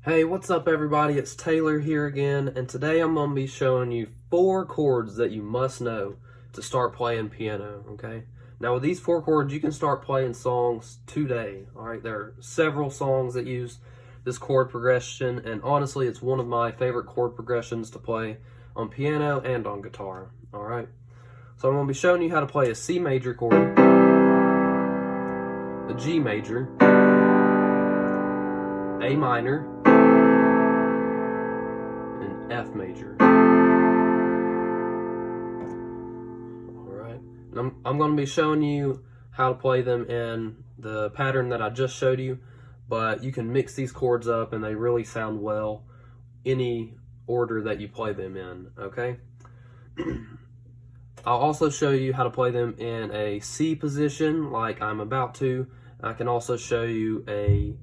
Hey, what's up everybody? It's Taylor here again, and today I'm going to be showing you 4 chords that you must know to start playing piano, okay? Now with these 4 chords, you can start playing songs today, alright? There are several songs that use this chord progression, and honestly, it's one of my favorite chord progressions to play on piano and on guitar, alright? So I'm going to be showing you how to play a C major chord, a G major, A minor, and F major. Alright, and I'm going to be showing you how to play them in the pattern that I just showed you, but you can mix these chords up and they really sound well any order that you play them in, okay? I'll also show you how to play them in a C position like I'm about to. I can also show you a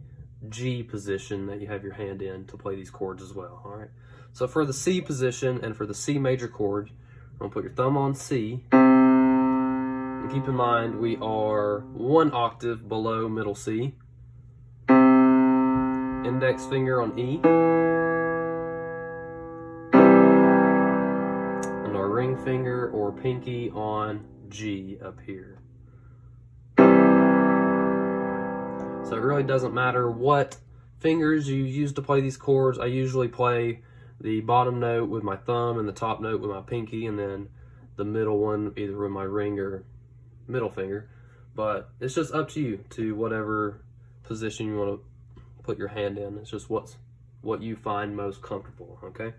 G position that you have your hand in to play these chords as well, alright? So for the C position and for the C major chord, I'm going to put your thumb on C. And keep in mind we are 1 octave below middle C. Index finger on E. And our ring finger or pinky on G up here. So it really doesn't matter what fingers you use to play these chords. I usually play the bottom note with my thumb and the top note with my pinky, and then the middle one either with my ring or middle finger. But it's just up to you, to whatever position you want to put your hand in. It's just what you find most comfortable, okay?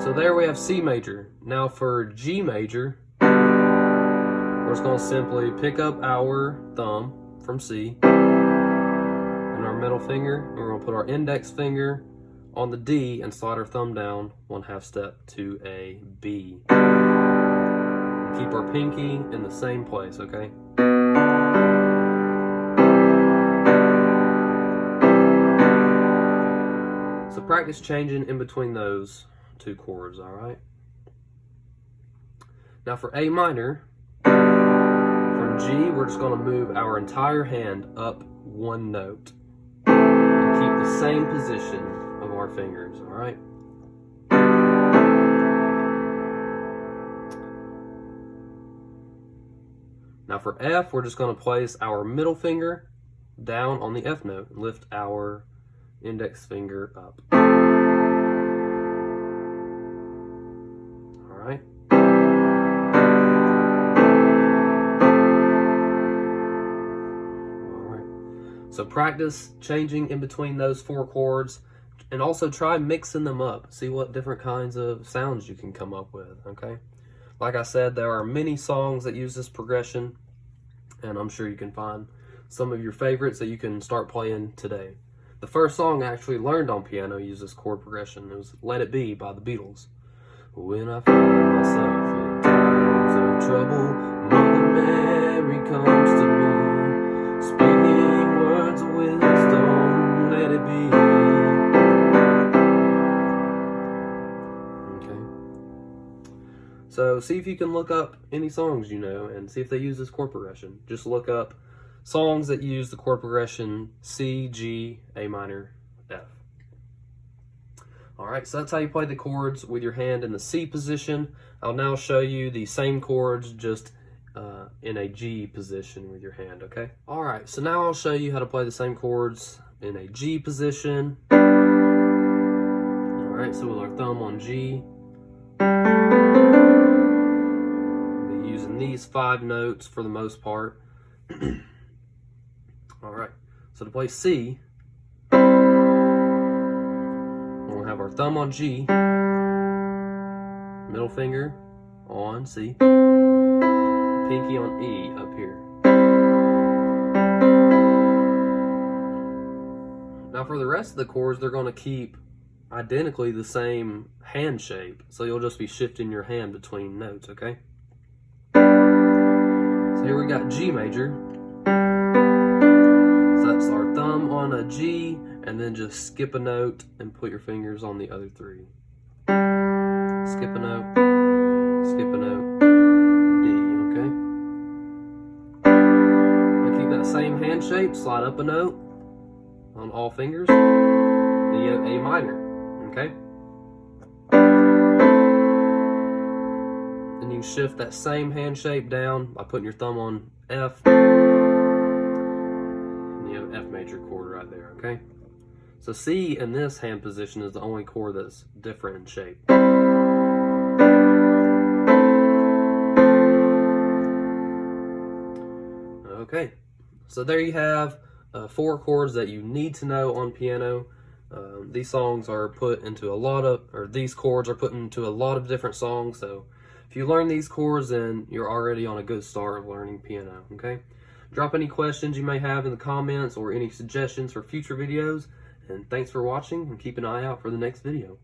So there we have C major. Now for G major, we're just going to simply pick up our thumb from C and our middle finger, and we're going to put our index finger on the D and slide our thumb down 1/2 step to a B. And keep our pinky in the same place, okay? So practice changing in between those 2 chords, alright? Now for A minor, from G, we're just going to move our entire hand up 1 note and keep the same position of our fingers, alright? Now for F, we're just going to place our middle finger down on the F note and lift our index finger up. Alright? So practice changing in between those 4 chords, and also try mixing them up. See what different kinds of sounds you can come up with, okay? Like I said, there are many songs that use this progression, and I'm sure you can find some of your favorites that you can start playing today. The first song I actually learned on piano used this chord progression. It was Let It Be by the Beatles. When I find myself in times of trouble, Mother Mary comes to me, speaking words of wisdom, let it be. Okay. So see if you can look up any songs you know and see if they use this chord progression. Just look up songs that use the chord progression C, G, A minor, F. Alright, so that's how you play the chords with your hand in the C position. I'll now show you the same chords just in a G position with your hand, okay? Alright, so now I'll show you how to play the same chords in a G position. Alright, so with our thumb on G, we'll be using these 5 notes for the most part. Alright, so to play C, we'll have our thumb on G, middle finger on C, pinky on E up here. Now for the rest of the chords, they're going to keep identically the same hand shape, so you'll just be shifting your hand between notes, okay? So here we got G major. So that's our thumb on a G, and then just skip a note and put your fingers on the other 3. Skip a note, skip a note, D, okay? Now keep that same hand shape, slide up a note, on all fingers. Then you have A minor, okay? Then you shift that same hand shape down by putting your thumb on F. And you have F major chord right there, okay? So C in this hand position is the only chord that's different in shape. Okay, so there you have 4 chords that you need to know on piano. These songs are put into these chords are put into a lot of different songs. So if you learn these chords, then you're already on a good start of learning piano, okay? Drop any questions you may have in the comments or any suggestions for future videos. And thanks for watching, and keep an eye out for the next video.